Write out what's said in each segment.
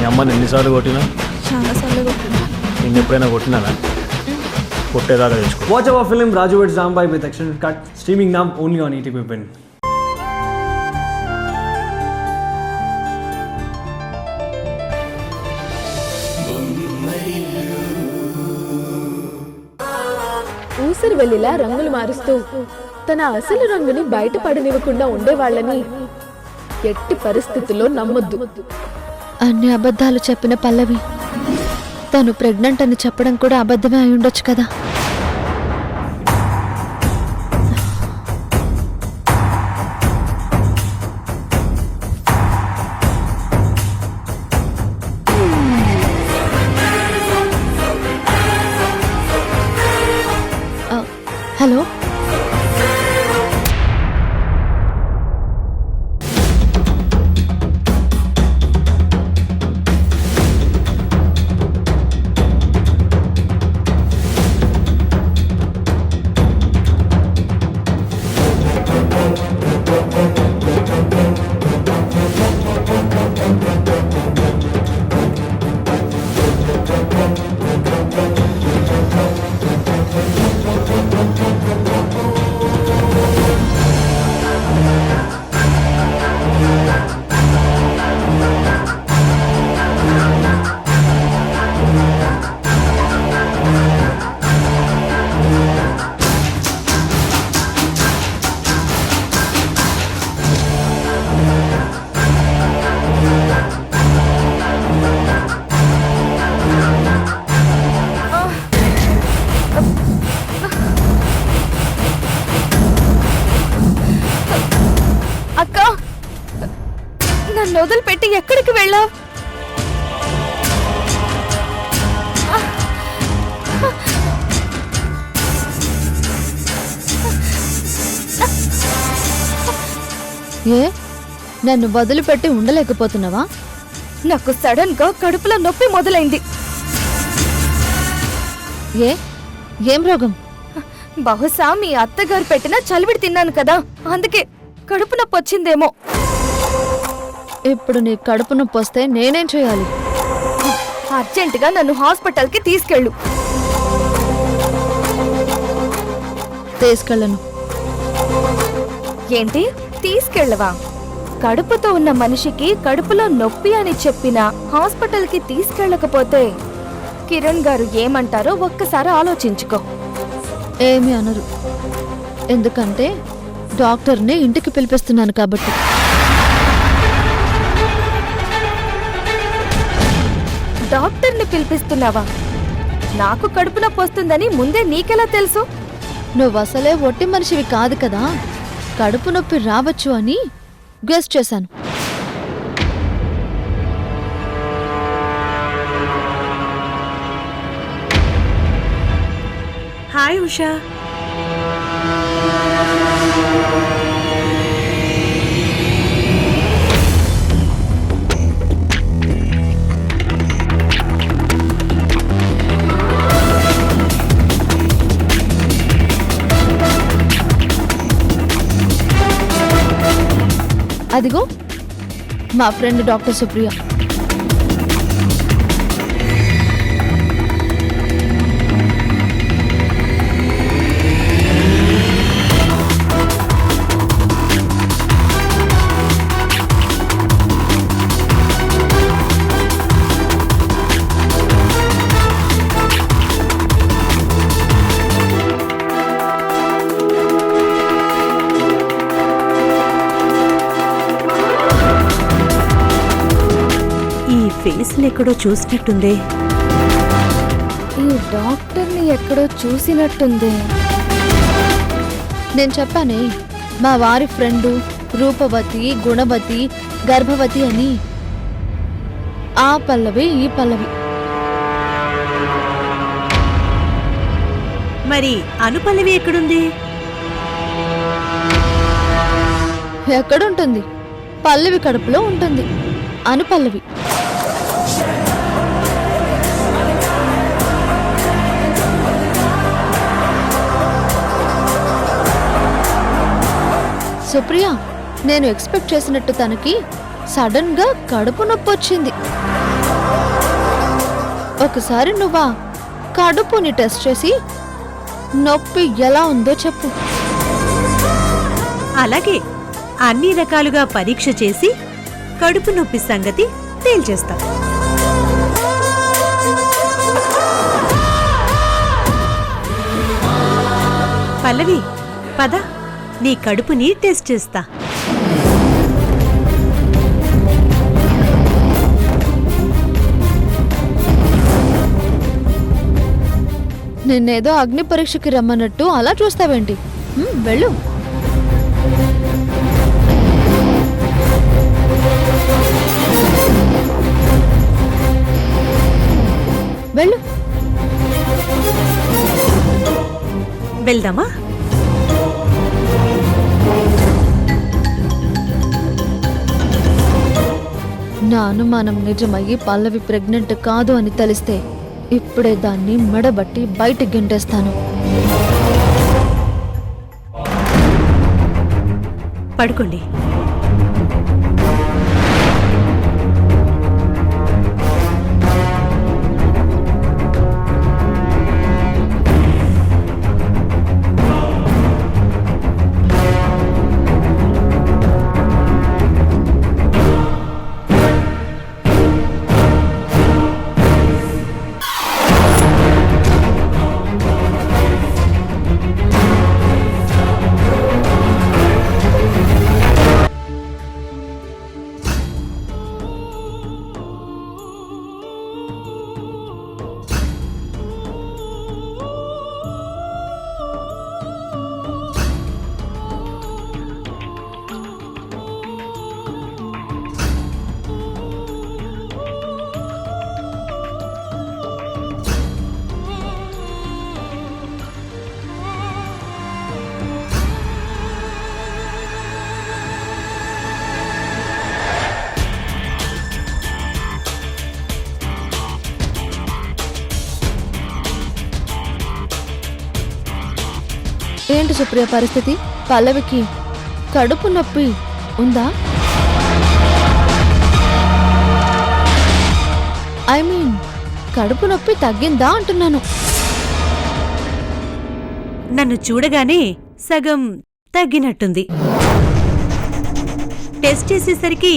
మీ అమ్మని ఎన్నిసార్లు కొట్టినా? చాలాసార్లు కొట్టినా. నేను ఎప్పుడైనా కొట్టినానా? కొట్టేదాకా తెచ్చుకో. Watch our film Raju vs. Zambai with extended cut, streaming now only on ETV Win. ఊసరి వెళ్ళిలా రంగులు మారుస్తూ తన అసలు రంగుని బయటపడనివ్వకుండా ఉండేవాళ్ళని ఎట్టి పరిస్థితుల్లో నమ్మొద్దు. అన్ని అబద్ధాలు చెప్పిన పల్లవి తను ప్రెగ్నెంట్ అని చెప్పడం కూడా అబద్ధమే అయి ఉండొచ్చు కదా. హలో, నన్ను వదిలిపెట్టి ఎక్కడికి వెళ్ళావు? ఏ నన్ను వదిలిపెట్టి ఉండలేకపోతున్నావా? నాకు సడన్ గా కడుపులో నొప్పి మొదలైంది. ఏం రోగం? బహుశా మీ అత్తగారు పెట్టిన చలివిడి తిన్నాను కదా, అందుకే కడుపు నొప్పి వచ్చిందేమో. ఇప్పుడు నీ కడుపు నొప్పి వస్తే నేనేం చేయాలి? అర్జెంటుగా నన్ను హాస్పిటల్కి తీసుకెళ్ళు. తీసుకెళ్ళను. ఏంటి తీసుకెళ్ళవా? కడుపుతో ఉన్న మనిషికి కడుపులో నొప్పి అని చెప్పినా హాస్పిటల్కి తీసుకెళ్ళకపోతే కిరణ్ గారు ఏమంటారో ఒక్కసారి ఆలోచించుకో. ఏమీ అనరు, ఎందుకంటే డాక్టర్ని ఇంటికి పిలిపిస్తున్నాను కాబట్టి. డాక్టర్ని పిలిపిస్తున్నావా? నాకు కడుపు నొప్పి వస్తుందని ముందే నీకెలా తెలుసు? నువ్వు అసలే ఒట్టి మనిషివి కాదు కదా, కడుపు నొప్పి రావచ్చు అని గెస్ చేశాను. హాయ్ ఉషా. అదిగో మా ఫ్రెండ్ డాక్టర్ సుప్రియ. ఫేస్లు ఎక్కడో చూసినట్టుందే. ఈ డాక్టర్ని ఎక్కడో చూసినట్టుందే. నేను చెప్పానే మా వారి ఫ్రెండు రూపవతి, గుణవతి, గర్భవతి అని. ఆ పల్లవి ఈ పల్లవి. మరి అనుపల్లవి ఎక్కడుంది? ఎక్కడుంటుంది? పల్లవి కడుపులో ఉంటుంది. అనుపల్లవి. సుప్రియ, నేను ఎక్స్పెక్ట్ చేసినట్టు తనకి సడన్ గా కడుపు నొప్పి వచ్చింది. ఒకసారి నువ్వా కడుపుని టెస్ట్ చేసి నొప్పి ఎలా ఉందో చెప్పు. అలాగే అన్ని రకాలుగా పరీక్ష చేసి కడుపు నొప్పి సంగతి తేల్చేస్తా. పల్లవి, పద, నీ కడుపుని టెస్ట్ చేస్తా. నిన్నేదో అగ్ని పరీక్షకి రమ్మన్నట్టు అలా చూస్తావేంటి? వెళ్ళు. వెళ్ళు. వెళ్దామా? నా అనుమానం నిజమయ్యి పల్లవి ప్రెగ్నెంట్ కాదు అని తెలిస్తే ఇప్పుడే దాన్ని మెడబట్టి బయటికి గెంటేస్తాను. పడుకోండి. ఏంటి సుప్రియ పరిస్థితి? పల్లవికి కడుపు నొప్పి ఉందా? ఐ మీన్ కడుపు నొప్పి తగ్గిందా అంటున్నాను. నన్ను చూడగానే సగం తగ్గినట్టుంది. టెస్ట్ చేసేసరికి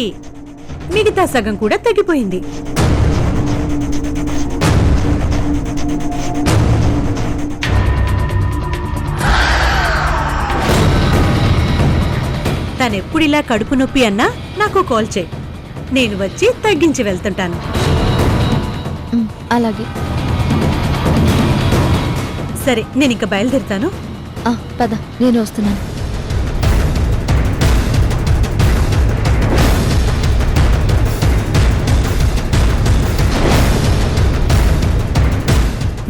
మిగతా సగం కూడా తగ్గిపోయింది. తనెప్పుడిలా కడుపు నొప్పి అన్నా నాకు కాల్ చేయి. నేను వచ్చి తగ్గించి వెళ్తుంటాను. అలాగే. సరే, నేనింక బయలుదేరుతాను. పద, నేను వస్తున్నాను.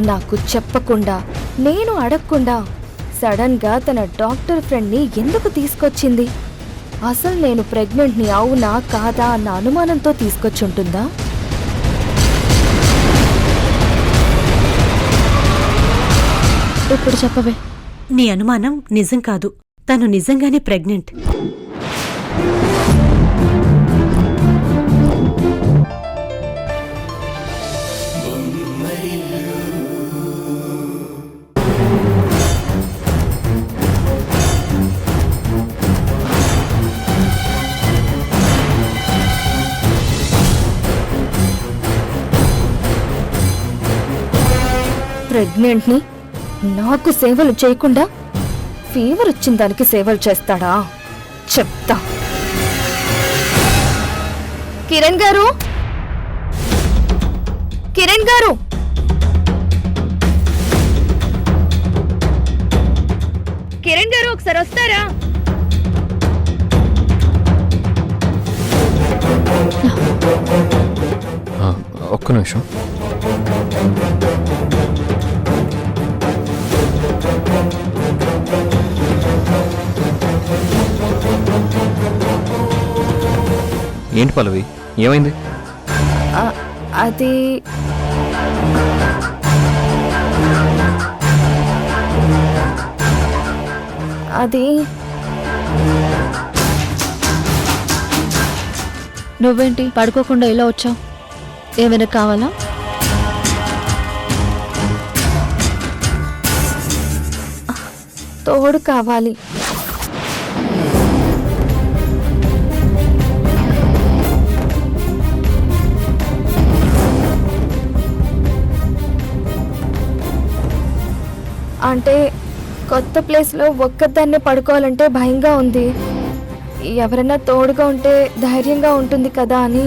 నాకు చెప్పకుండా, నేను అడగకుండా సడన్ గా తన డాక్టర్ ఫ్రెండ్ ని ఎందుకు తీసుకొచ్చింది? అసలు నేను ప్రెగ్నెంట్ ని అవునా కాదా అన్న అనుమానంతో తీసుకొచ్చుంటుందా? ఇప్పుడు చెప్పవే. నీ అనుమానం నిజం కాదు. తను నిజంగానే ప్రెగ్నెంట్. ప్రెగ్నెంట్ ని నాకు సేవలు చేయకుండా ఫీవర్ వచ్చిన దానికి సేవలు చేస్తాడా? చెప్తా. కిరణ్ గారు, కిరణ్ గారు, కిరణ్ గారు ఒకసారి వస్తారా? ఒక్క నిమిషం. ఏంటి పల్లవి, ఏమైంది? అది అది నువ్వేంటి పడుకోకుండా ఇలా వచ్చావు? ఏమైనా కావాలా? తోడు కావాలి. అంటే కొత్త ప్లేస్లో ఒక్కదాన్నే పడుకోవాలంటే భయంగా ఉంది. ఎవరైనా తోడుగా ఉంటే ధైర్యంగా ఉంటుంది కదా అని.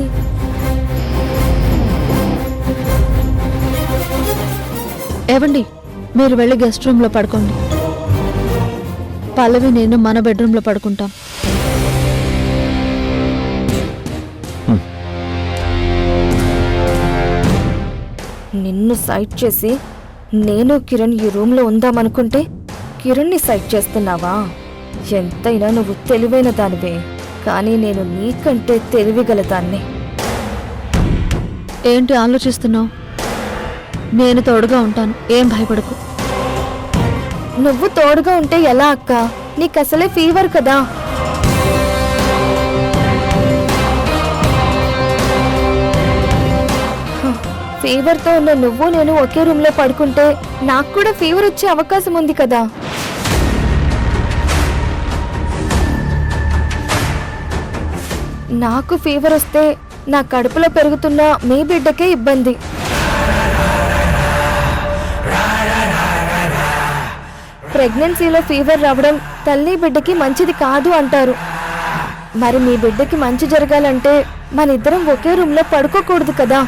ఏవండి, మీరు వెళ్ళి గెస్ట్ రూమ్లో పడుకోండి. పల్లవి నేను మన బెడ్రూమ్లో పడుకుంటాం. నిన్ను సైట్ చేసి నేను కిరణ్ ఈ రూమ్లో ఉందామనుకుంటే కిరణ్ని సైట్ చేస్తున్నావా? ఎంతైనా నువ్వు తెలివైన దానివే, కానీ నేను నీకంటే తెలివిగల దాన్ని. ఏంటి ఆలోచిస్తున్నావు? నేను తోడుగా ఉంటాను, ఏం భయపడకు. నువ్వు తోడుగా ఉంటే ఎలా అక్క? నీకు అసలే ఫీవర్ కదా. ఫీవర్తో ఉన్న నువ్వు నేను ఒకే రూమ్లో పడుకుంటే నాకు కూడా ఫీవర్ వచ్చే అవకాశం ఉంది కదా. నాకు ఫీవర్ వస్తే నా కడుపులో పెరుగుతున్న మీ బిడ్డకే ఇబ్బంది. ప్రెగ్నెన్సీలో ఫీవర్ రావడం తల్లి బిడ్డకి మంచిది కాదు అంటారు. మరి మీ బిడ్డకి మంచి జరగాలంటే మన ఇద్దరం ఒకే రూమ్లో పడుకోకూడదు కదా.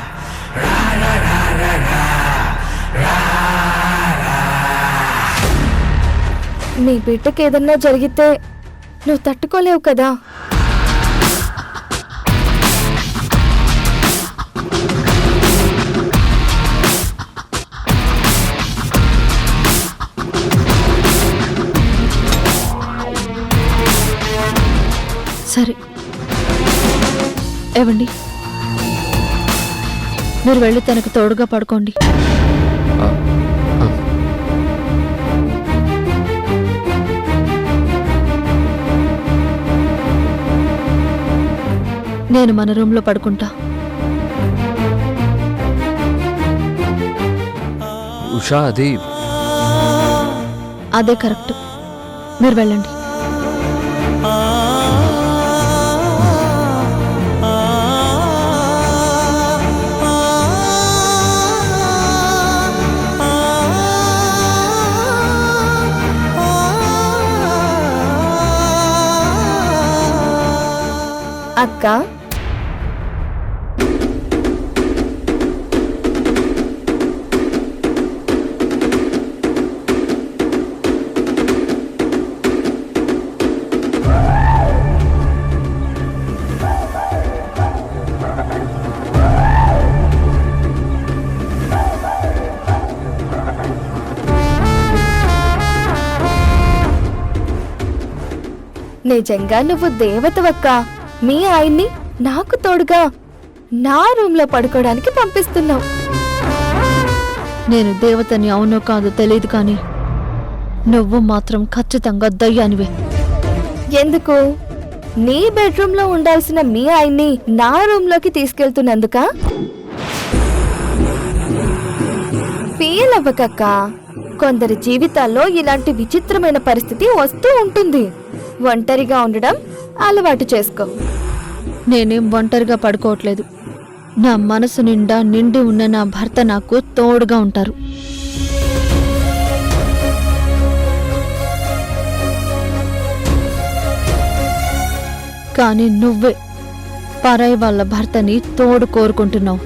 మీ బిడ్డకి ఏదన్నా జరిగితే నువ్వు తట్టుకోలేవు కదా. సరే ఏవండి, మీరు వెళ్ళి తనకు తోడుగా పడుకోండి. నేను మన రూమ్లో పడుకుంటా. ఉషా, అదే కరెక్ట్. మీరు వెళ్ళండి. అక్క, నిజంగా నువ్వు దేవతవక్క. మీ ఆయన్ని నాకు తోడుగా నా రూమ్లో పడుకోవడానికి పంపిస్తున్నావు. నేను దేవతని అవునో కాదో తెలియదు, కానీ నువ్వు మాత్రం ఖచ్చితంగా దయ్యానివే. ఎందుకు? నీ బెడ్రూమ్లో ఉండాల్సిన మీ ఆయన్ని నా రూమ్లోకి తీసుకెళ్తున్నందుక? ఫీల్ అవ్వకక్క. కొందరి జీవితాల్లో ఇలాంటి విచిత్రమైన పరిస్థితి వస్తూ ఉంటుంది. ఒంటరిగా ఉండడం అలవాటు చేసుకో. నేనేం ఒంటరిగా పడుకోవట్లేదు. నా మనసు నిండా నిండి ఉన్న నా భర్త నాకు తోడుగా ఉంటారు. కానీ నువ్వే పరాయి వాళ్ళ భర్తని తోడు కోరుకుంటున్నావు.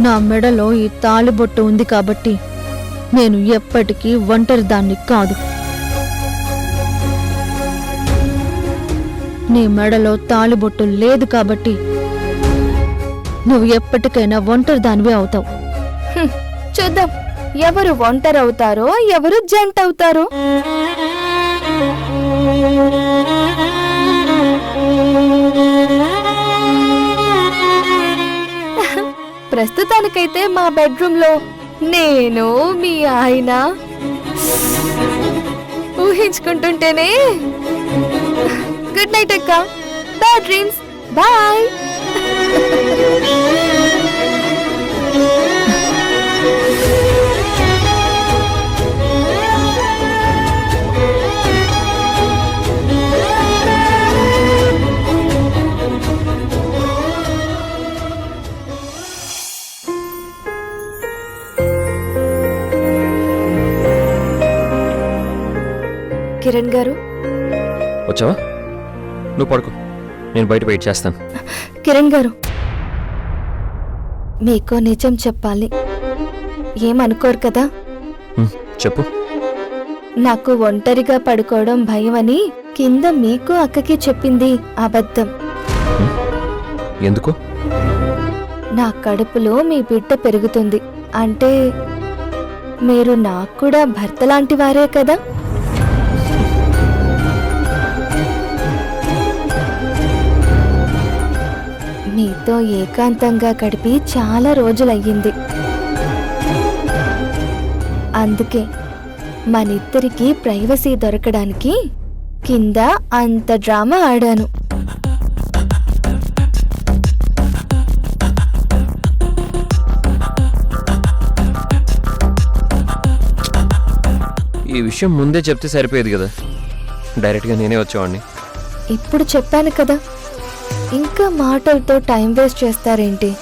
నా మెడలో ఈ తాళిబొట్టు ఉంది కాబట్టి నేను ఎప్పటికీ ఒంటరి దాన్ని కాదు. నీ మెడలో తాళిబొట్టు లేదు కాబట్టి నువ్వు ఎప్పటికైనా ఒంటరి దానివే అవుతావు. చూద్దాం ఎవరు ఒంటరి అవుతారో ఎవరు జంట అవుతారో. ప్రస్తుతానికైతే మా బెడ్రూమ్లో నేను మీ ఆయన ఊహించుకుంటుంటేనే గుడ్ నైట్ అక్క. Bad dreams. బాయ్. కిరణ్ గారు. వచ్చావా? నువ్వు పడుకో, నేను బయట వెయిట్ చేస్తాను. కిరణ్ గారు, మీకు నిజం చెప్పాలి. ఏమనుకోరు కదా? చెప్పు. నాకు ఒంటరిగా పడుకోవడం భయమని కింద మీకు అక్కకి చెప్పింది అబద్ధం. ఎందుకు? నా కడుపులో మీ బిడ్డ పెరుగుతుంది అంటే మీరు నాకు కూడా భర్త లాంటి వారే కదా? మీతో ఏకాంతంగా గడిపి చాలా రోజులయ్యింది. అందుకే మనిద్దరికీ ప్రైవసీ దొరకడానికి కింద అంత డ్రామా ఆడాను. ఈ విషయం ముందే చెప్తే సరిపోయేది కదా, డైరెక్ట్గా నేనే వచ్చేవాడిని. ఇప్పుడు చెప్పాను కదా, ఇంకా మాటలతో టైం వేస్ట్ చేస్తారేంటి?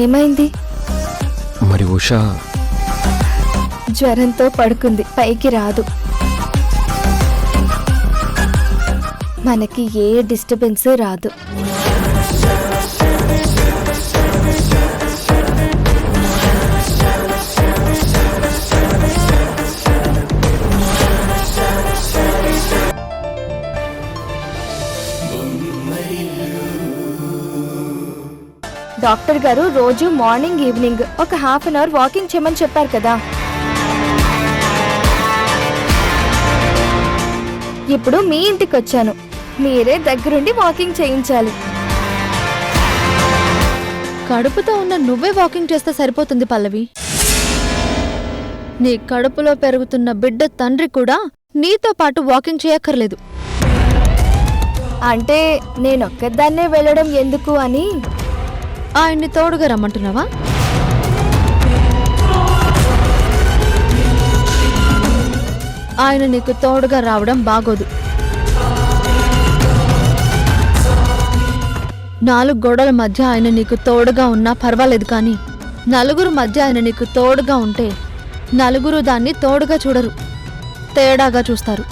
ఏమైంది? మరి ఉషా జ్వరంతో పడుకుంది, పైకి రాదు. మనకి ఏ డిస్టర్బెన్స్ రాదు. డాక్టర్ గారు రోజు మార్నింగ్ ఈవినింగ్ ఒక హాఫ్ అన్ అవర్ వాకింగ్ చేయమని చెప్పారు కదా. ఇప్పుడు మీ ఇంటికి వచ్చాను, మీరే దగ్గరుండి వాకింగ్ చేయించాలి. కడుపుతో ఉన్న నువ్వే వాకింగ్ చేస్తే సరిపోతుంది పల్లవి. నీ కడుపులో పెరుగుతున్న బిడ్డ తండ్రి కూడా నీతో పాటు వాకింగ్ చేయక్కర్లేదు. అంటే నేనొక్కదాన్నే వెళ్ళడం ఎందుకు అని ఆయన్ని తోడుగా రమ్మంటున్నావా? ఆయన నీకు తోడుగా రావడం బాగోదు. 4 గోడల మధ్య ఆయన నీకు తోడుగా ఉన్నా పర్వాలేదు, కానీ నలుగురు మధ్య ఆయన నీకు తోడుగా ఉంటే నలుగురు దాన్ని తోడుగా చూడరు, తేడాగా చూస్తారు.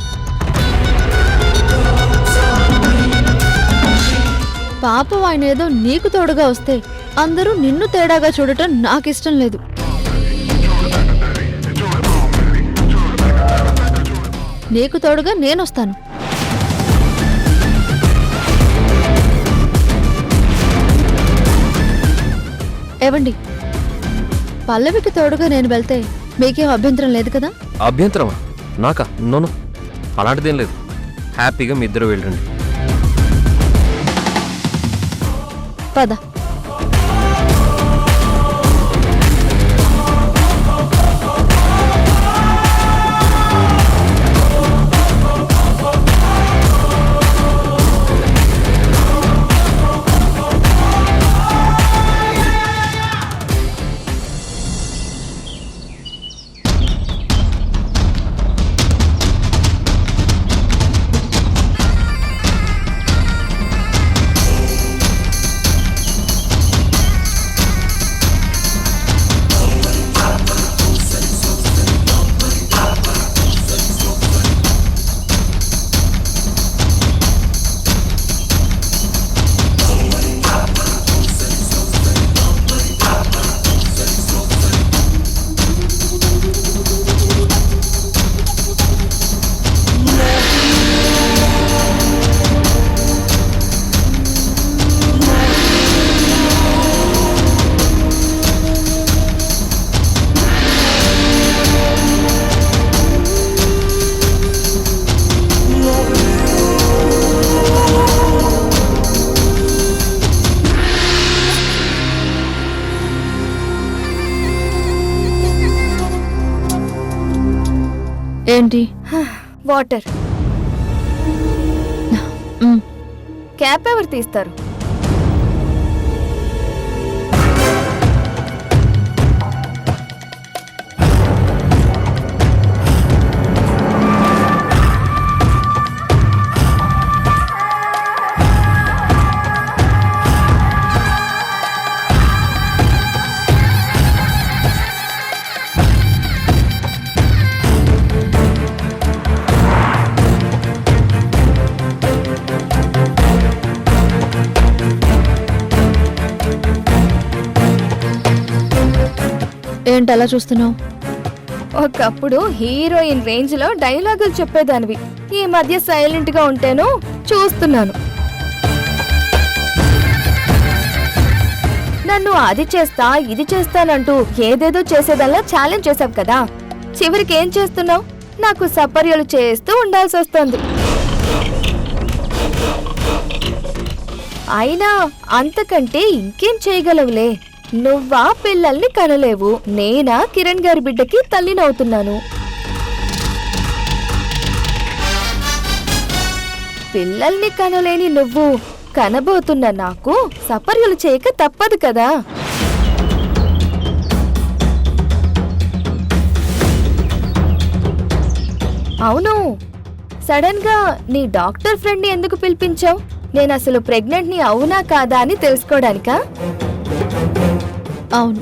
పాపం ఆయన ఏదో నీకు తోడుగా వస్తే అందరూ నిన్ను తేడాగా చూడటం నాకిష్టం లేదు. నీకు తోడుగా నేనొస్తాను. ఏవండి, పల్లవికి తోడుగా నేను వెళ్తే మీకేం అభ్యంతరం లేదు కదా? అభ్యంతరమా? నాకా? నోను, అలాంటిదేం లేదు. హ్యాపీగా మీ ఇద్దరు వెళ్ళండి. పద. ఏంటి వాటర్. మ్, క్యాప్ ఎవరు తీస్తారు? ఏంటి అలా చూస్తున్నావు? ఒకప్పుడు హీరోయిన్ రేంజ్ లో డైలాగులు చెప్పేదానివి. ఈ మధ్య సైలెంట్ గా ఉంటేను చూస్తున్నాను. నన్ను అది చేస్తా ఇది చేస్తానంటూ ఏదేదో చేసేదల్లా ఛాలెంజ్ చేసావు కదా. చివరికి ఏం చేస్తున్నావు? నాకు సపర్యలు చేస్తూ ఉండాల్సి వస్తుంది. అయినా అంతకంటే ఇంకేం చేయగలవులే. నువ్వా పిల్లల్ని కనలేవు, నేనా కిరణ్ గారి బిడ్డకి తల్లినవుతున్నాను. పిల్లల్ని కనలేని నువ్వు కనబోతున్న నాకు సపర్యలు చేయక తప్పదు కదా. అవును, సడన్ గా నీ డాక్టర్ ఫ్రెండ్ ని ఎందుకు పిలిపించావు? నేను అసలు ప్రెగ్నెంట్ ని అవునా కాదా అని తెలుసుకోవడానికా? అవును,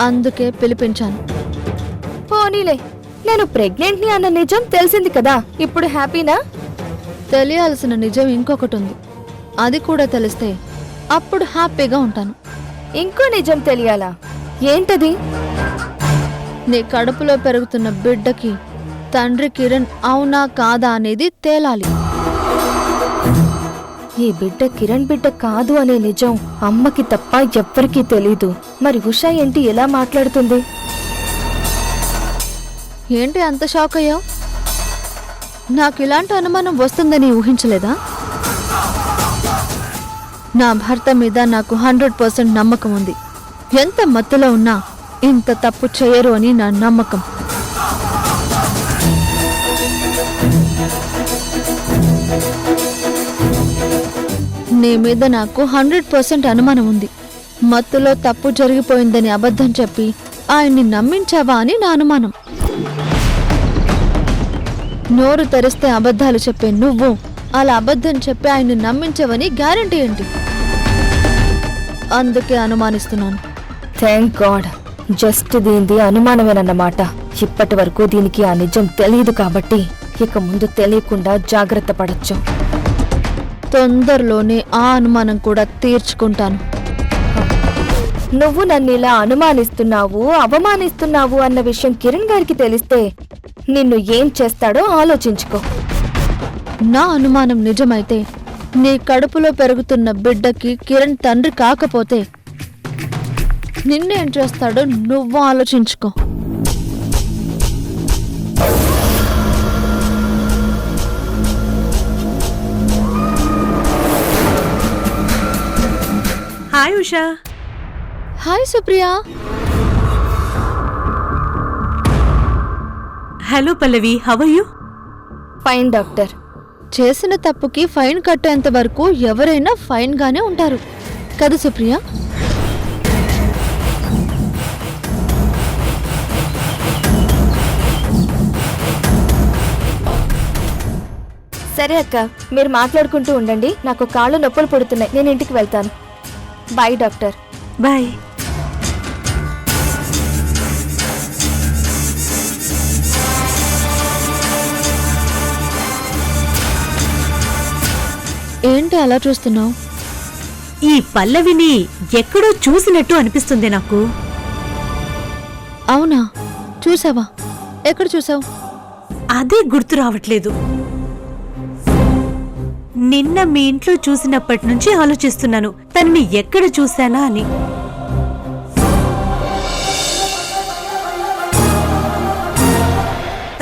అందుకే పిలిపించాను. పోనీలే, నేను ప్రెగ్నెంట్ ని అన్న నిజం తెలిసింది కదా. ఇప్పుడు హ్యాపీనా? తెలియాల్సిన నిజం ఇంకొకటి ఉంది. అది కూడా తెలిస్తే అప్పుడు హ్యాపీగా ఉంటాను. ఇంకో నిజం తెలియాలా? ఏంటది? నీ కడుపులో పెరుగుతున్న బిడ్డకి తండ్రి కిరణ్ అవునా కాదా అనేది తేలాలి. ఈ బిడ్డ కిరణ్ బిడ్డ కాదు అనే నిజం అమ్మకి తప్ప ఎవ్వరికీ తెలీదు. మరి ఉషా ఏంటి ఎలా మాట్లాడుతుంది? ఏంటి అంత షాక్ అయ్యావు? నాకు ఇలాంటి అనుమానం వస్తుందని ఊహించలేదా? నా భర్త మీద నాకు 100% నమ్మకం ఉంది. ఎంత మత్తులో ఉన్నా ఇంత తప్పు చేయరు అని నా నమ్మకం. నీ మీద నాకు 100% అనుమానం ఉంది. మత్తులో తప్పు జరిగిపోయిందని అబద్ధం చెప్పి ఆయన్ని నమ్మించావా అని నా అనుమానం. నోరు తెరిస్తే అబద్ధాలు చెప్పే నువ్వు అలా అబద్ధం చెప్పి ఆయన్ని నమ్మించవని గ్యారంటీ ఏంటి? అందుకే అనుమానిస్తున్నాను. థ్యాంక్ గాడ్, జస్ట్ దీనిది అనుమానమేనన్నమాట. ఇప్పటి వరకు దీనికి ఆ నిజం తెలియదు కాబట్టి ఇక ముందు తెలియకుండా జాగ్రత్త పడచ్చు. తొందరలోనే ఆ అనుమానం కూడా తీర్చుకుంటాను. నువ్వు నన్ను ఇలా అనుమానిస్తున్నావు, అవమానిస్తున్నావు అన్న విషయం కిరణ్ గారికి తెలిస్తే నిన్ను ఏం చేస్తాడో ఆలోచించుకో. నా అనుమానం నిజమైతే నీ కడుపులో పెరుగుతున్న బిడ్డకి కిరణ్ తండ్రి కాకపోతే నిన్నేం చేస్తాడో నువ్వు ఆలోచించుకో. Hi Usha. Hi Supriya. Hello Pallavi, how are you? Fine doctor. చేసిన తప్పుకి ఫైన్ కట్టేంత వరకు ఎవరైనా ఫైన్ గానే ఉంటారు కదా సుప్రియా? సరే అక్క, మీరు మాట్లాడుకుంటూ ఉండండి. నాకు కాళ్ళు నొప్పులు పుడుతున్నాయి, నేను ఇంటికి వెళ్తాను. Bye doctor. బాయ్. ఏంటి అలా చూస్తున్నావు? ఈ పల్లవిని ఎక్కడో చూసినట్టు అనిపిస్తుంది నాకు. అవునా? చూసావా? ఎక్కడ చూసావు? అదే గుర్తు రావట్లేదు. నిన్న మీ ఇంట్లో చూసినప్పటి నుంచి ఆలోచిస్తున్నాను తనని ఎక్కడ చూశానా అని.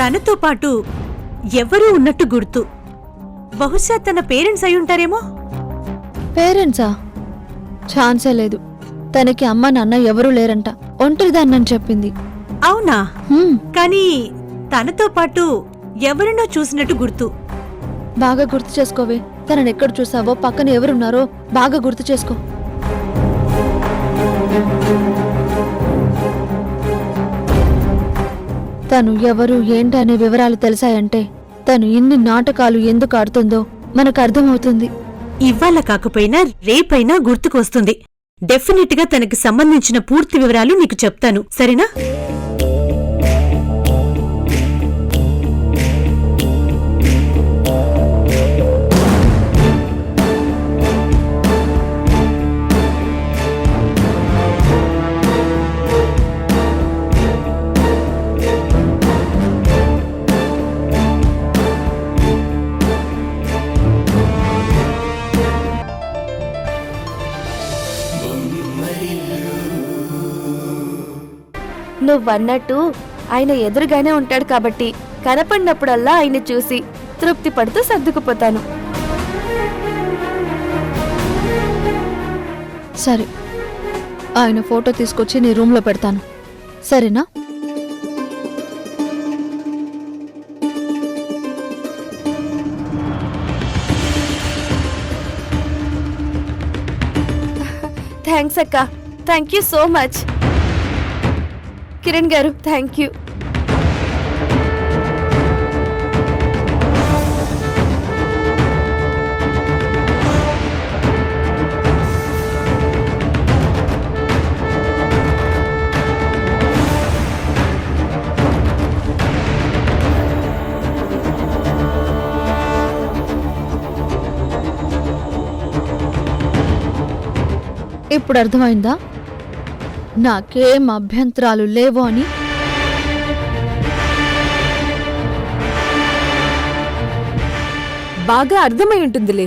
తనతో పాటు ఎవరూ ఉన్నట్టు గుర్తు. బహుశా తన పేరెంట్స్ అయి ఉంటారేమో. పేరెంట్సా? ఛాన్సే లేదు. తనకి అమ్మ నాన్న ఎవరూ లేరంట, ఒంటరిదాన్నని చెప్పింది. అవునా? హ్మ్, కానీ తనతో పాటు ఎవరినో చూసినట్టు గుర్తు. బాగా గుర్తు చేసుకోవే. తనని ఎక్కడ చూసావో, పక్కన ఎవరున్నారో బాగా గుర్తు చేసుకో. తను ఎవరు ఏంటి అనే వివరాలు తెలిసాయంటే తను ఇన్ని నాటకాలు ఎందుకు ఆడుతుందో మనకు అర్థమవుతుంది. ఇవ్వాల కాకపోయినా రేపైనా గుర్తుకొస్తుంది. డెఫినెట్ గా తనకి సంబంధించిన పూర్తి వివరాలు నీకు చెప్తాను, సరేనా? నువ్వన్నట్టు ఆయన ఎదురుగానే ఉంటాడు కాబట్టి కనపడినప్పుడల్లా ఆయన చూసి తృప్తి పడుతూ సర్దుకుపోతాను. సరే, ఆయన ఫోటో తీసుకొచ్చి నీ రూమ్లో పెడతాను, సరేనా? థ్యాంక్స్ అక్క, thank you so much. Kiran గారు, థ్యాంక్ యూ. ఇప్పుడు అర్థమైందా నాకేం అభ్యంతరాలు లేవు అని? బాగా అర్థమై ఉంటుందిలే.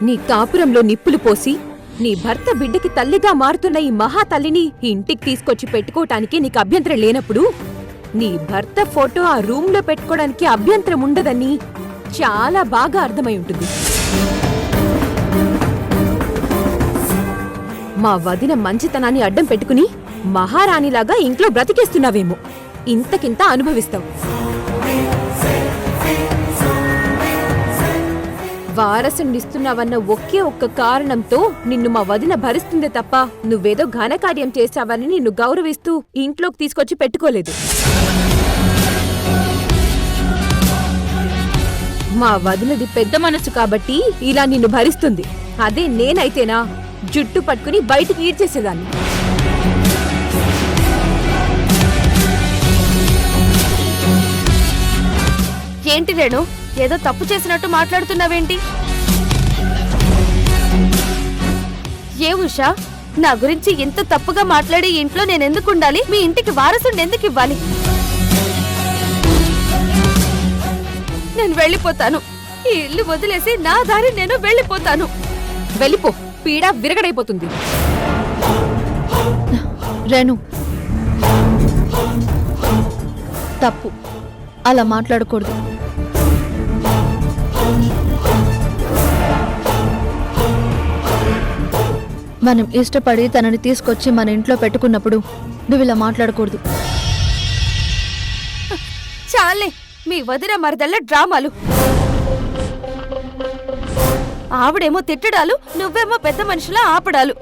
నీ కాపురంలో నిప్పులు పోసి నీ భర్త బిడ్డకి తల్లిగా మారుతున్న ఈ మహాతల్లిని ఇంటికి తీసుకొచ్చి పెట్టుకోవటానికి నీకు అభ్యంతరం లేనప్పుడు నీ భర్త ఫోటో ఆ రూమ్లో పెట్టుకోవడానికి అభ్యంతరం ఉండదని చాలా బాగా అర్థమై ఉంటుంది. మా వదిన మంచితనాన్ని అడ్డం పెట్టుకుని మహారాణిలాగా ఇంట్లో బ్రతికేస్తున్నావేమో, ఇంతకింత అనుభవిస్తావు. వారసునిస్తున్నావన్న ఒకే ఒక్క కారణంతో నిన్ను మా వదిన భరిస్తుందే తప్ప నువ్వేదో ఘనకార్యం చేశావని నిన్ను గౌరవిస్తూ ఇంట్లోకి తీసుకొచ్చి పెట్టుకోలేదు. మా వదినది పెద్ద మనసు కాబట్టి ఇలా నిన్ను భరిస్తుంది. అదే నేనైతేనా జుట్టు పట్టుకుని బయటికి ఈడ్చేసేదాన్ని. ఏంటి రేణు, ఏదో తప్పు చేసినట్టు మాట్లాడుతున్నావేంటి? ఏ ఉషా, నా గురించి ఇంత తప్పుగా మాట్లాడి ఇంట్లో నేనెందుకు ఉండాలి? మీ ఇంటికి వారసుని ఎందుకు ఇవ్వాలి? నేను వెళ్ళిపోతాను. ఈ ఇల్లు వదిలేసి నా దారి నేను వెళ్ళిపోతాను. వెళ్ళిపో, పీడ విరగడైపోతుంది. రేణు, తప్పు, అలా మాట్లాడకూడదు. మనం ఇష్టపడి తనని తీసుకొచ్చి మన ఇంట్లో పెట్టుకున్నప్పుడు నువ్వు ఇలా మాట్లాడకూడదు. చాలే మీ వదిన మరదళ్ళ డ్రామాలు. ఆవిడేమో తిట్టడాలు, నువ్వేమో పెద్ద మనుషుల ఆపడాలు.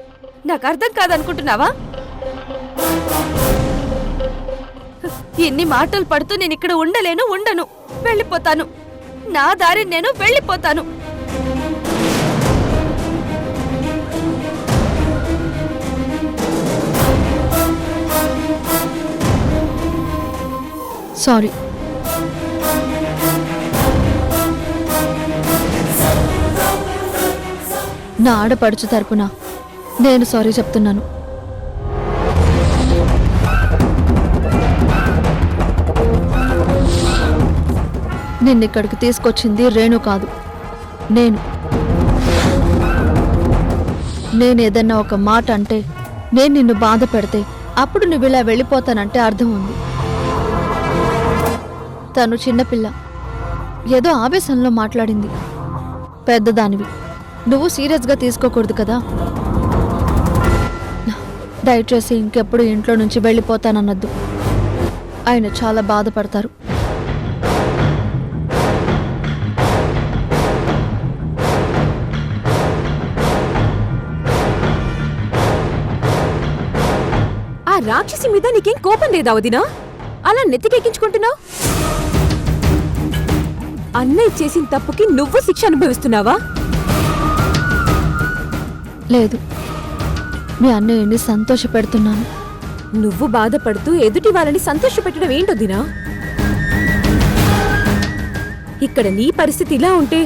నాకు అర్థం కాదనుకుంటున్నావా? ఇన్ని మాటలు పడుతూ నేను ఇక్కడ ఉండను. వెళ్ళిపోతాను. నా దారి నేను వెళ్ళిపోతాను. సారీ. నా ఆడపడుచు తరపున నేను సారీ చెప్తున్నాను. నిన్నిక్కడికి తీసుకొచ్చింది రేణు కాదు, నేనేదన్నా ఒక మాట అంటే, నేను నిన్ను బాధ పెడితే అప్పుడు నువ్వు ఇలా వెళ్ళిపోతానంటే అర్థం ఉంది. తను చిన్నపిల్ల, ఏదో ఆవేశంలో మాట్లాడింది. పెద్దదానివి, నువ్వు సీరియస్గా తీసుకోకూడదు కదా. దయచేసి ఇంకెప్పుడు ఇంట్లో నుంచి వెళ్ళిపోతానన్నద్దు. ఆయన చాలా బాధపడతారు. ఆ రాక్షసి మీద నీకేం కోపం లేదా వదినా? అలా నెత్తికెక్కించుకుంటున్నావు? అన్నయ్య చేసిన తప్పుకి నువ్వు శిక్ష అనుభవిస్తున్నావా? లేదు, మీ అన్నయ్యని సంతోష పెడుతున్నాను. నువ్వు బాధపడుతూ ఎదుటి వాళ్ళని సంతోషపెట్టడం ఏంటొదినా? ఇక్కడ నీ పరిస్థితి ఇలా ఉంటే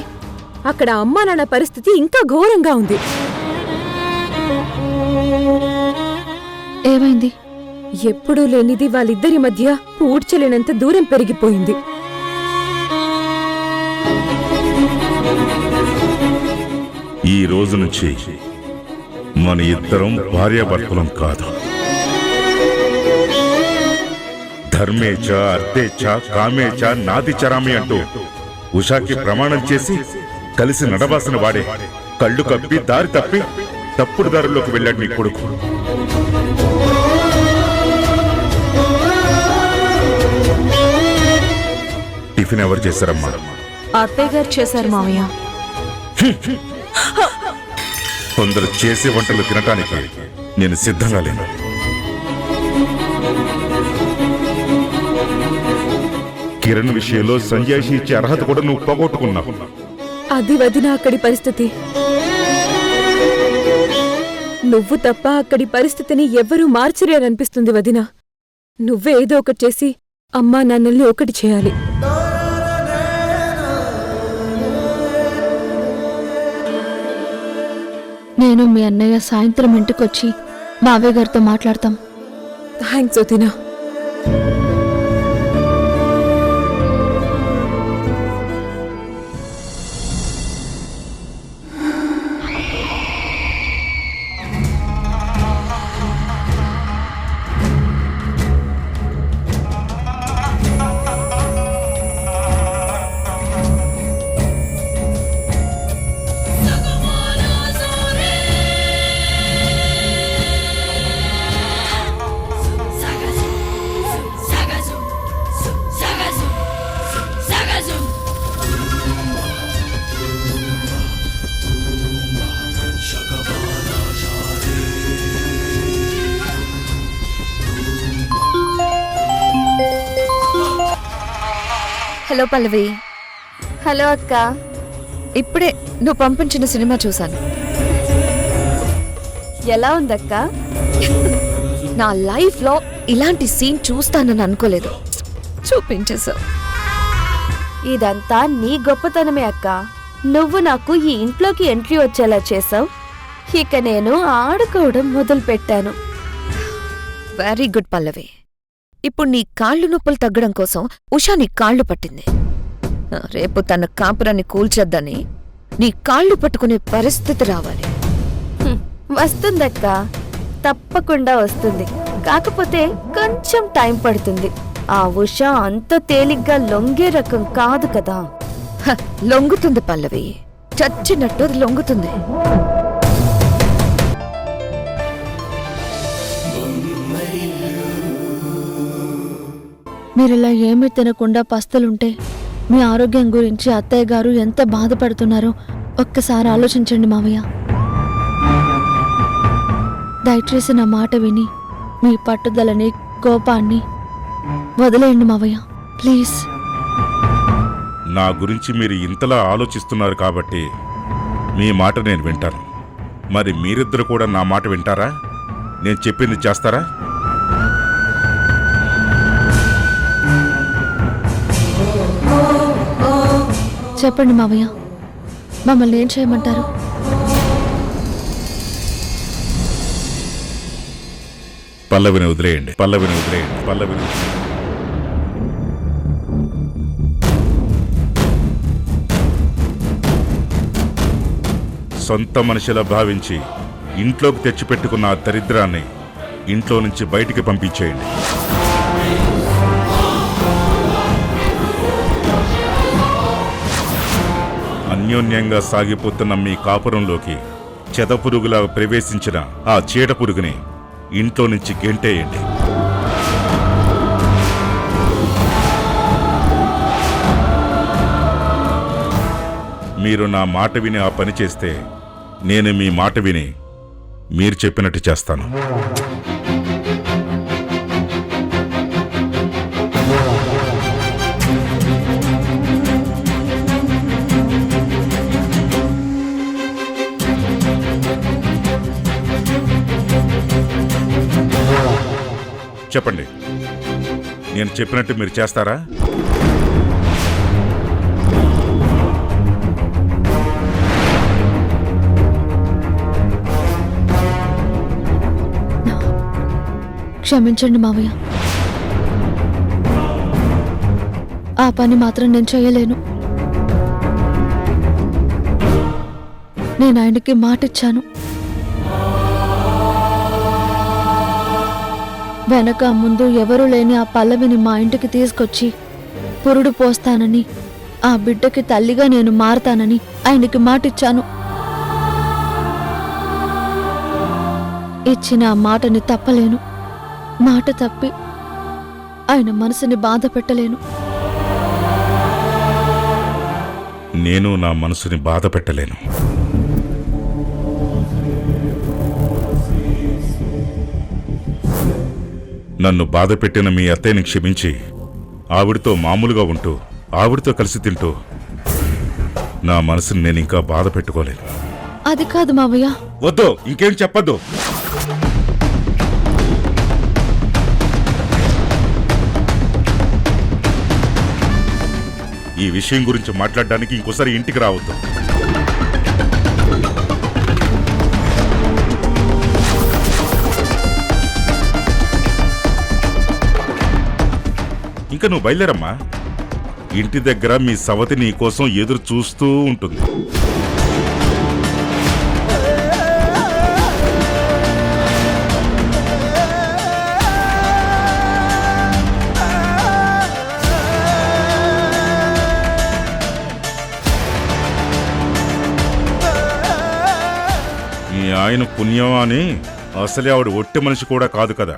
అక్కడ అమ్మా నాన్న పరిస్థితి ఇంకా ఘోరంగా ఉంది. ఏమైంది? ఎప్పుడూ లేనిది వాళ్ళిద్దరి మధ్య పూడ్చలేనంత దూరం పెరిగిపోయింది. ఈ రోజు నుంచి మన ఇద్దరం భార్యాభర్తలం కాదు. ధర్మేచ అర్థేచ కామేచ నాది చరామి అంటూ ఉషాకి ప్రమాణం చేసి కలిసి నడవాల్సిన వాడే కళ్ళు కప్పి దారి తప్పి తప్పుడు దారుల్లోకి వెళ్ళాడు నీ కొడుకు. టిఫిన్ ఎవరు చేశారమ్మా? అత్తయ్య గారు చేశారు మావయ్య. కొందరు చేసే వంటలు తినటానికి నేను సిద్ధంగా లేను. కిరణ్ విషయంలో సంజాయిషి ఇచ్చే అర్హత కూడా నువ్వు పోగొట్టుకున్నావు. అది వదినా అక్కడి పరిస్థితి. నువ్వు తప్ప అక్కడి పరిస్థితిని ఎవ్వరూ మార్చలేరనిపిస్తుంది వదినా. నువ్వే ఏదో ఒకటి చేసి అమ్మా నాన్నల్ని ఒకటి చేయాలి. నేను మీ అన్నయ్య సాయంత్రం ఇంటికొచ్చి మావయ్య గారితో మాట్లాడతాం. థ్యాంక్స్ వదినా. హలో పల్లవి. హలో అక్క. ఇప్పుడే నువ్వు పంపించిన సినిమా చూశాను. ఎలా ఉందక్క? నా లైఫ్లో ఇలాంటి సీన్ చూస్తానని అనుకోలేదు. చూపించేశావు. ఇదంతా నీ గొప్పతనమే అక్క. నువ్వు నాకు ఈ ఇంట్లోకి ఎంట్రీ వచ్చేలా చేసావు. ఇక నేను ఆడుకోవడం మొదలు పెట్టాను. వెరీ గుడ్ పల్లవి. ఇప్పుడు నీ కాళ్ళు నొప్పులు తగ్గడం కోసం ఉషా నీ కాళ్ళు పట్టింది. రేపు తన కాపురాన్ని కూల్చేద్దని నీ కాళ్ళు పట్టుకునే పరిస్థితి రావాలి. వస్తుందక్క, తప్పకుండా వస్తుంది. కాకపోతే కొంచెం టైం పడుతుంది. ఆ ఉషా అంత తేలిగ్గా లొంగే రకం కాదు కదా. లొంగుతుంది పల్లవి, చచ్చినట్టు అది లొంగుతుంది. మీరిలా ఏమీ తినకుండా పస్తులుంటే మీ ఆరోగ్యం గురించి అత్తయ్య గారు ఎంత బాధపడుతున్నారో ఒక్కసారి ఆలోచించండి మావయ్య. దయచేసి నా మాట విని మీ పట్టుదలని కోపాన్ని వదిలేయండి మావయ్య, ప్లీజ్. నా గురించి మీరు ఇంతలా ఆలోచిస్తున్నారు కాబట్టి మీ మాట నేను వింటాను. మరి మీరిద్దరు కూడా నా మాట వింటారా? నేను చెప్పింది చేస్తారా? చెప్పండి మావయ్య, మమ్మల్ని ఏం చేయమంటారు? పల్లవిని వదిలేయండి, పల్లవిని వదిలేయండి, పల్లవిని వదిలేయండి. సొంత మనిషిలా భావించి ఇంట్లోకి తెచ్చిపెట్టుకున్న ఆ దరిద్రాన్ని ఇంట్లో నుంచి బయటికి పంపించేయండి. అన్యోన్యంగా సాగిపోతున్న మీ కాపురంలోకి చెదపురుగులా ప్రవేశించిన ఆ చీడపురుగుని ఇంట్లో నుంచి గెంటేయండి. మీరు నా మాట విని ఆ పని చేస్తే నేను మీ మాట విని మీరు చెప్పినట్టు చేస్తాను. చెప్పండి, నేను చెప్పినట్టు మీరు చేస్తారా? క్షమించండి మావయ్య, ఆ పని మాత్రం నేను చేయలేను. నేను ఆయనకి మాటిచ్చాను. వెనక ముందు ఎవరూ లేని ఆ పల్లవిని మా ఇంటికి తీసుకొచ్చి పురుడు పోస్తానని, ఆ బిడ్డకి తల్లిగా నేను మారతానని ఆయనకి మాటిచ్చాను. ఇచ్చిన ఆ మాటని తప్పలేను. మాట తప్పి ఆయన మనసుని బాధ పెట్టలేను. నేను నా మనసుని బాధ పెట్టలేను. నన్ను బాధ పెట్టిన మీ అత్తయ్యని క్షమించి ఆవిడతో మామూలుగా ఉంటూ ఆవిడతో కలిసి తింటూ నా మనసుని నేను ఇంకా బాధ పెట్టుకోలేను. అది కాదు మావయ్య. వద్దు, ఇంకేం చెప్పద్దు. ఈ విషయం గురించి మాట్లాడడానికి ఇంకోసారి ఇంటికి రావద్దు. ఇంకా నువ్వు బయలుదేరమ్మా. ఇంటి దగ్గర మీ సవతి నీ కోసం ఎదురు చూస్తూ ఉంటుంది. మీ ఆయన పుణ్యం అని అసలే ఆవిడ ఒట్టి మనిషి కూడా కాదు కదా.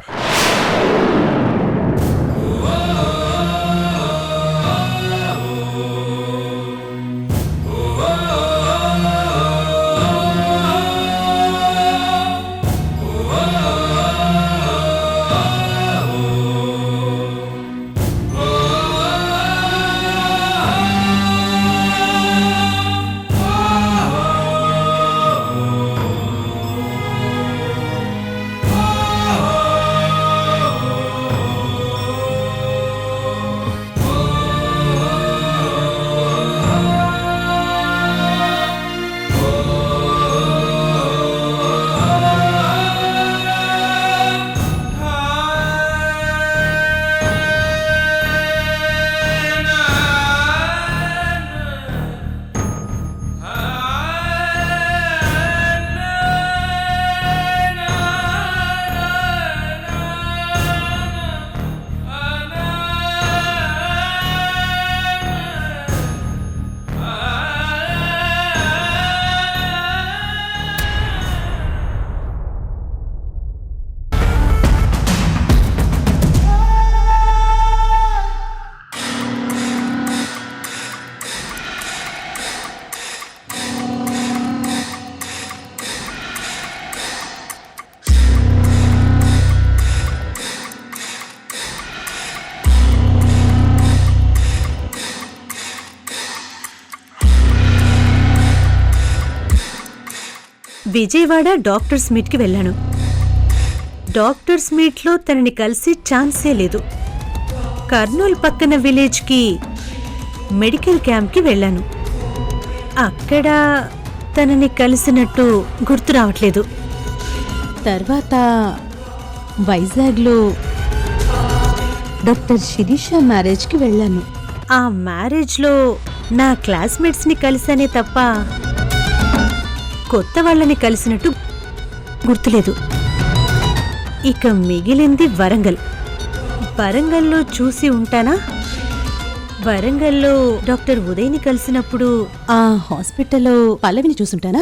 విజయవాడ డాక్టర్స్ మీట్కి వెళ్ళాను. డాక్టర్స్ మీట్లో తనని కలిసి ఛాన్సే లేదు. కర్నూలు పక్కన విలేజ్కి మెడికల్ క్యాంప్కి వెళ్ళాను. అక్కడ తనని కలిసినట్టు గుర్తు రావట్లేదు. తర్వాత వైజాగ్లో డాక్టర్ శిరీష మ్యారేజ్కి వెళ్ళాను. ఆ మ్యారేజ్లో నా క్లాస్మేట్స్ని కలిసానే తప్ప కొత్త వాళ్ళని కలిసినట్టు గుర్తులేదు. ఇక మిగిలింది వరంగల్. వరంగల్లో చూసి ఉంటానా? వరంగల్లో డాక్టర్ ఉదయ్ని కలిసినప్పుడు ఆ హాస్పిటల్లో పల్లవిని చూసుంటానా?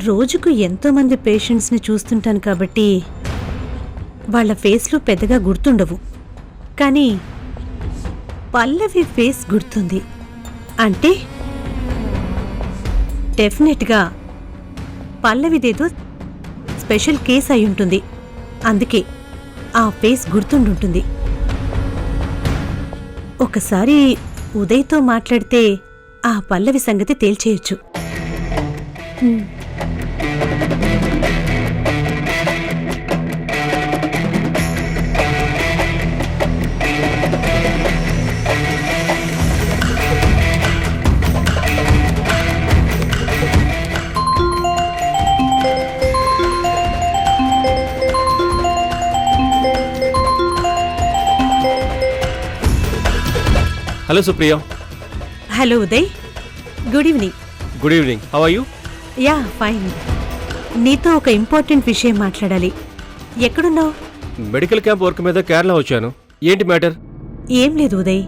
రోజుకు ఎంతో మంది పేషెంట్స్ని చూస్తుంటాను కాబట్టి వాళ్ళ ఫేస్లు పెద్దగా గుర్తుండవు. కానీ పల్లవి ఫేస్ గుర్తుంది. అంటే డెఫినెట్గా పల్లవిదేదో స్పెషల్ కేస్ అయి ఉంటుంది. అందుకే ఆ ఫేస్ గుర్తుండుంటుంది. ఒకసారి ఉదయ్తో మాట్లాడితే ఆ పల్లవి సంగతి తేల్చేయొచ్చు. Hello Supriya. Hello Uday, good evening. Good evening. How are you? Yeah fine. నీతో ఒక ఇంపార్టెంట్ విషయం మాట్లాడాలి. ఎక్కడున్నావు? మెడికల్ క్యాంప్ వర్క్ మీద కేరళ వచ్చాను. ఏంటి మ్యాటర్? ఏం లేదు ఉదయ్,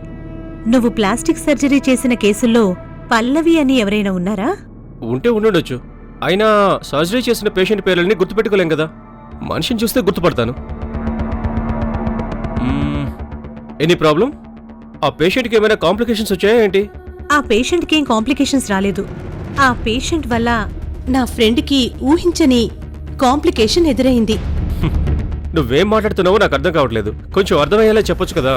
నువ్వు ప్లాస్టిక్ సర్జరీ చేసిన కేసుల్లో పల్లవి అని ఎవరైనా ఉన్నారా? ఉంటే ఉండుండొచ్చు. అయినా సర్జరీ చేసిన పేషెంట్ పేర్లని గుర్తుపెట్టుకోలేం కదా. మనిషిని చూస్తే గుర్తుపడతాను. Any problem? ఆ పేషెంట్కి ఏమైనా కాంప్లికేషన్స్ వచ్చాయా ఏంటి? ఆ పేషెంట్కి ఏం కాంప్లికేషన్స్ రాలేదు. ఆ పేషెంట్ వల్ల నా ఫ్రెండ్కి ఊహించని కాంప్లికేషన్ ఎదురైంది. నువ్వేం మాట్లాడుతున్నావో నాకు అర్థం కావట్లేదు. కొంచెం అర్థమయ్యేలా చెప్పొచ్చు కదా.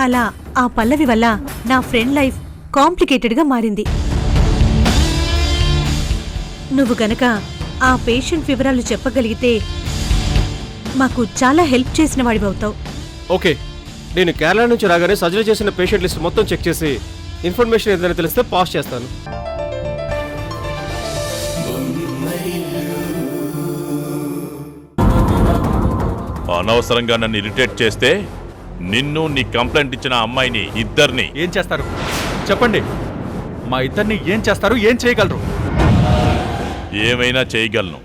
అలా ఆ పల్లవి వల్ల నా ఫ్రెండ్ లైఫ్ కాంప్లికేటెడ్గా మారింది. నువ్వు గనక ఆ పేషెంట్ వివరాలు చెప్పగలిగితే మాకు చాలా హెల్ప్ చేసిన వాడివవుతావు. ఓకే, నేను కేరళ నుంచి రాగానే సర్జరీ చేసిన పేషెంట్ లిస్ట్ మొత్తం చెక్ చేసి ఇన్ఫర్మేషన్ ఏదైనా తెలిస్తే పాస్ చేస్తాను. అనవసరంగా నన్ను ఇరిటేట్ చేస్తే నిన్ను, నీ కంప్లైంట్ ఇచ్చిన అమ్మాయిని ఇద్దరిని ఏం చేస్తారు చెప్పండి? మా ఇద్దరిని ఏం చేస్తారు? ఏం చేయగలరు? ఏమైనా చేయగలను.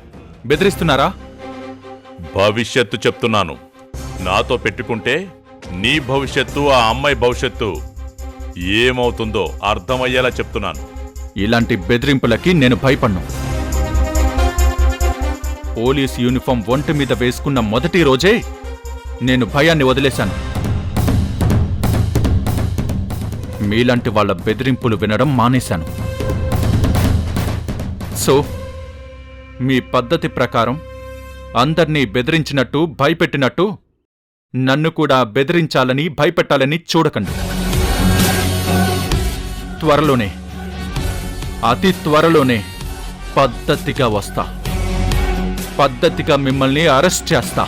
బెదిరిస్తున్నారా? భవిష్యత్తు చెప్తున్నాను. నాతో పెట్టుకుంటే నీ భవిష్యత్తు, ఆ అమ్మాయి భవిష్యత్తు ఏమవుతుందో అర్థమయ్యేలా చెప్తున్నాను. ఇలాంటి బెదిరింపులకి నేను భయపడ్ను. పోలీస్ యూనిఫామ్ ఒంటి మీద వేసుకున్న మొదటి రోజే నేను భయాన్ని వదిలేశాను. మీలాంటి వాళ్ళ బెదిరింపులు వినడం మానేశాను. సో మీ పద్ధతి ప్రకారం అందర్నీ బెదిరించినట్టు, భయపెట్టినట్టు నన్ను కూడా బెదిరించాలని, భయపెట్టాలని చూడకండి. త్వరలోనే, అతి త్వరలోనే పద్ధతిగా వస్తా. పద్ధతిగా మిమ్మల్ని అరెస్ట్ చేస్తా.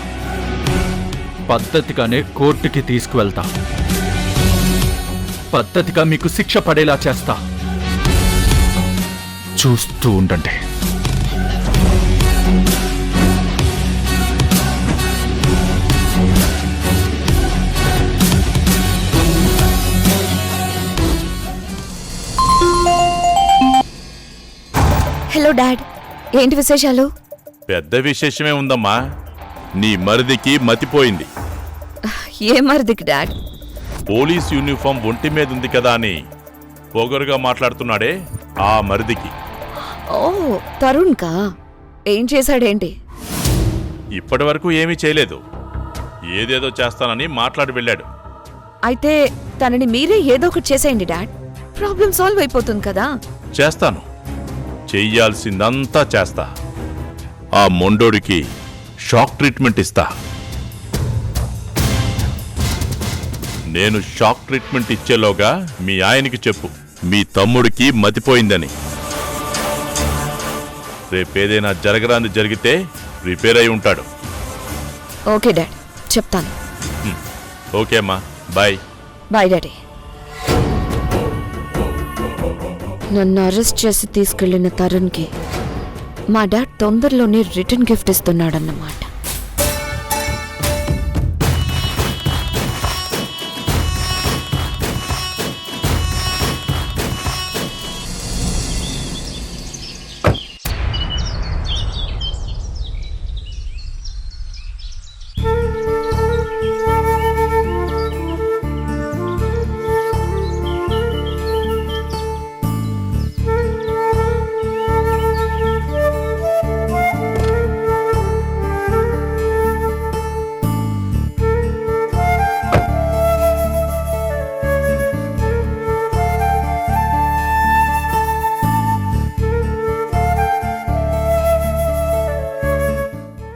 పద్ధతిగానే కోర్టుకి తీసుకువెళ్తా. పద్ధతిగా మీకు శిక్ష పడేలా చేస్తా. చూస్తూ ఉండండి. హలో డాడ్, ఏంటి విశేషాలు? పెద్ద విశేషమే ఉందమ్మా. నీ మరిదికి మతిపోయింది. ఏ మరిదికి డాడ్? పోలీస్ యూనిఫామ్ ఒంటి మీద ఉంది కదా అని పొగరుగా మాట్లాడుతున్నాడే ఆ మరిదికి. ఓ, తరుణ్ కా? ఏం చేశాడేంటి? ఇప్పటి వరకు ఏమీ చేయలేదు. ఏదేదో చేస్తానని మాట్లాడి వెళ్ళాడు. అయితే తనని మీరే ఏదో ఒకటి చేసేయండి డాడ్. ప్రాబ్లం సాల్వ్ అయిపోతుంది కదా. చేస్తాను. చెయ్యాల్సిందంతా చేస్తా. ఆ మొండోడికి షాక్ ట్రీట్మెంట్ ఇస్తా. నేను షాక్ ట్రీట్మెంట్ ఇచ్చేలోగా మీ ఆయనకి చెప్పు, మీ తమ్ముడికి మతిపోయిందని. రేపేదైనా జరగరాంది జరిగితే ప్రిపేర్ అయి ఉంటాడు. ఓకే డాడ్, చెప్తాను. ఓకే అమ్మా, బాయ్. Bye daddy. నన్ను అరెస్ట్ చేసి తీసుకెళ్లిన తరుణ్కి మా డాడ్ తొందరలోనే రిటర్న్ గిఫ్ట్ ఇస్తున్నాడన్నమాట.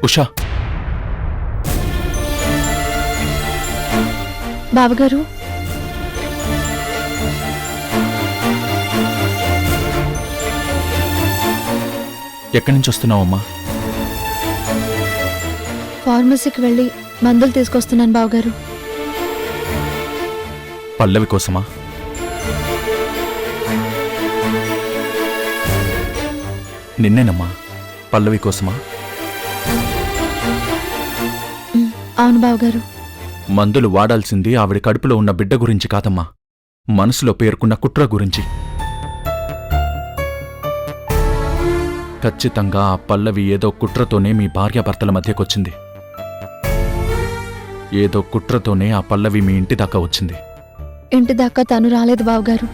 ఉషా, బావగారు, ఎక్కడి నుంచి వస్తున్నావమ్మా? ఫార్మసీకి వెళ్ళి మందులు తీసుకొస్తున్నాను బావగారు. పల్లవి కోసమా? నిన్నేనమ్మా, పల్లవి కోసమా? అవును బావగారు. మందులు వాడాల్సింది ఆవిడ కడుపులో ఉన్న బిడ్డ గురించి కాదమ్మా, మనసులో పేర్కొన్న కుట్ర గురించి. ఖచ్చితంగా ఆ పల్లవి ఏదో కుట్రతోనే మీ భార్యాభర్తల మధ్యకొచ్చింది. ఏదో కుట్రతోనే ఆ పల్లవి మీ ఇంటి దాకా వచ్చింది. ఇంటి దాకా తను రాలేదు బావగారు,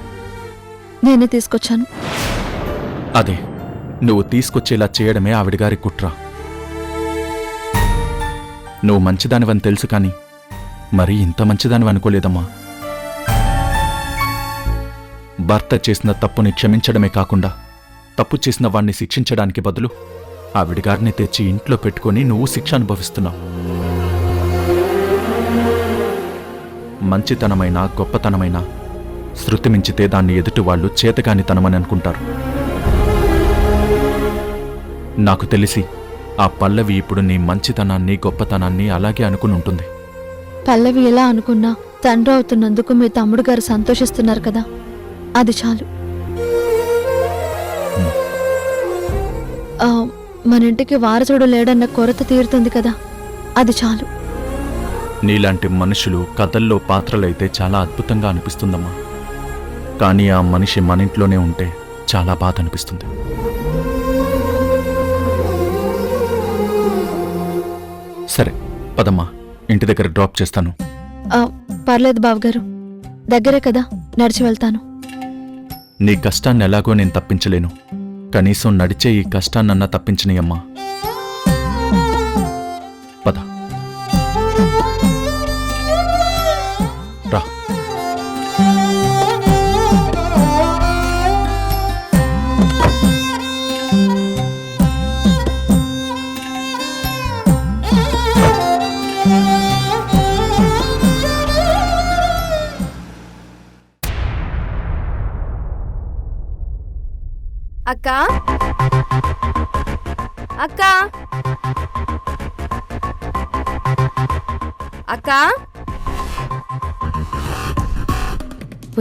నేనే తీసుకొచ్చాను. అదే, నువ్వు తీసుకొచ్చేలా చేయడమే ఆవిడగారి కుట్ర. నువ్వు మంచిదానివని తెలుసు కాని మరీ ఇంత మంచిదానివి అనుకోలేదమ్మా. భర్త చేసిన తప్పుని క్షమించడమే కాకుండా తప్పు చేసిన వాణ్ణి శిక్షించడానికి బదులు ఆవిడగారిని తెచ్చి ఇంట్లో పెట్టుకొని నువ్వు శిక్ష అనుభవిస్తున్నావు. మంచితనమైన గొప్పతనమైన శృతి మించితే దాన్ని ఎదుటివాళ్లు చేతగానితనమని అనుకుంటారు. నాకు తెలిసి ఆ పల్లవి ఇప్పుడు నీ మంచితనాన్ని గొప్పతనాన్ని అలాగే అనుకుని ఉంటుంది. పల్లవి ఎలా అనుకున్నా తండ్రి అవుతున్నందుకు మీ తమ్ముడు గారు సంతోషిస్తున్నారు కదా, అది చాలు. మన ఇంటికి వారసుడు లేడన్న కొరత తీరుతుంది కదా, అది చాలు. నీలాంటి మనుషులు కథల్లో పాత్రలైతే చాలా అద్భుతంగా అనిపిస్తుందమ్మా. కానీ ఆ మనిషి మన ఇంట్లోనే ఉంటే చాలా బాధ అనిపిస్తుంది. సరే పదమ్మా, ఇంటి దగ్గర డ్రాప్ చేస్తాను. పర్లేదు బావగారు, దగ్గరే కదా, నడిచి వెళ్తాను. నీ కష్టాన్ని ఎలాగో నేను తప్పించలేను, కనీసం నడిచే ఈ కష్టాన్నన్నా తప్పించనీయమ్మా. పద రా. అక్క అక్క అక్క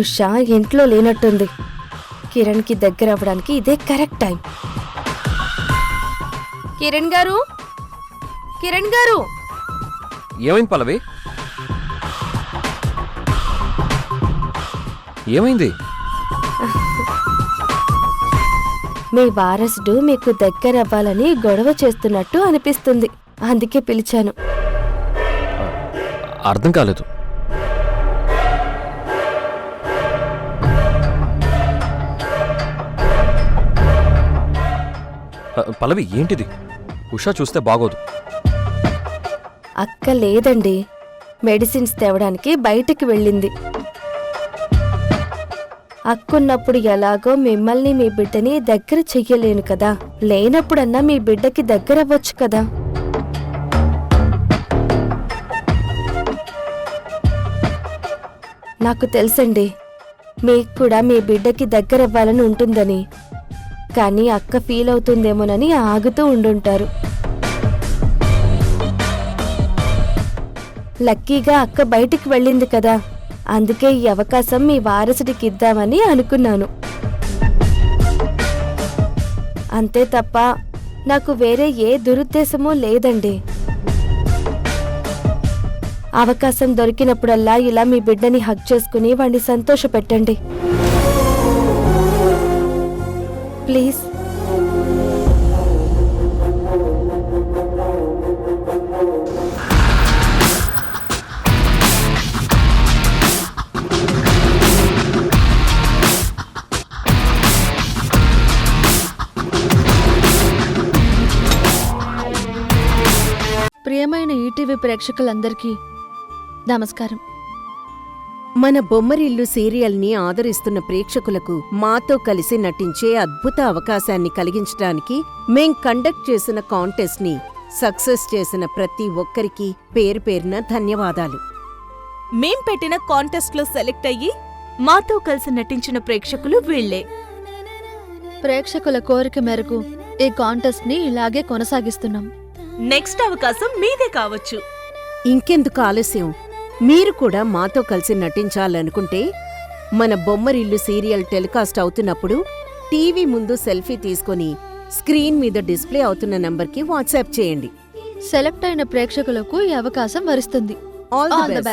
ఉషా ఇంట్లో లేనట్టుంది. కిరణ్కి దగ్గర అవ్వడానికి ఇదే కరెక్ట్ టైం. కిరణ్ గారు, కిరణ్ గారు. ఏమైంది పల్లవి? ఏమైంది? మీ వారసుడు మీకు దగ్గర అవ్వాలని గొడవ చేస్తున్నట్టు అనిపిస్తుంది, అందుకే పిలిచాను. అర్థం కాలేదు. పల్లవి ఏంటిది? ఉషా చూస్తే బాగోదు. అక్క లేదండి, మెడిసిన్స్ తేవడానికి బయటికి వెళ్ళింది. అక్కున్నప్పుడు ఎలాగో మిమ్మల్ని మీ బిడ్డని దగ్గర చెయ్యలేను కదా, లేనప్పుడన్నా మీ బిడ్డకి దగ్గర అవ్వచ్చు కదా. నాకు తెలుసండి మీకు కూడా మీ బిడ్డకి దగ్గర అవ్వాలని ఉంటుందని, కానీ అక్క ఫీల్ అవుతుందేమోనని ఆగుతూ ఉండుంటారు. లక్కీగా అక్క బయటికి వెళ్ళింది కదా, అందుకే ఈ అవకాశం మీ వారసుడికి ఇద్దామని అనుకున్నాను. అంతే తప్ప నాకు వేరే ఏ దురుద్దేశమూ లేదండి. అవకాశం దొరికినప్పుడల్లా ఇలా మీ బిడ్డని హగ్ చేసుకుని వాణ్ణి సంతోషపెట్టండి ప్లీజ్. ప్రియమైన ఈటీవీ ప్రేక్షకులందరికీ నమస్కారం. మన బొమ్మరిల్లు సీరియల్ని ఆదరిస్తున్న ప్రేక్షకులకు మాతో కలిసి నటించే అద్భుత అవకాశాన్ని కలిగించడానికి మేం కండక్ట్ చేసిన కాంటెస్ట్ని సక్సెస్ చేసిన ప్రతి ఒక్కరికి పేరు పేరున ధన్యవాదాలు. మేం పెట్టిన కాంటెస్ట్లో సెలెక్ట్ అయ్యి మాతో కలిసి నటించిన ప్రేక్షకులు వీళ్లే. ప్రేక్షకుల కోరిక మేరకు ఈ కాంటెస్ట్ని ఇలాగే కొనసాగిస్తున్నాం. నెక్స్ట్ అవకాశం మీదే కావచ్చు. ఇంకెందుకు ఆలస్యం, మీరు కూడా మాతో కలిసి నటించాలనుకుంటే మన బొమ్మరిల్లు సీరియల్ టెలికాస్ట్ అవుతున్నప్పుడు టీవీ ముందు సెల్ఫీ తీసుకొని స్క్రీన్ మీద డిస్ప్లే అవుతున్న నంబర్కి వాట్సాప్ చేయండి. సెలెక్ట్ అయిన ప్రేక్షకులకు ఈ అవకాశం వరిస్తుంది. All the best.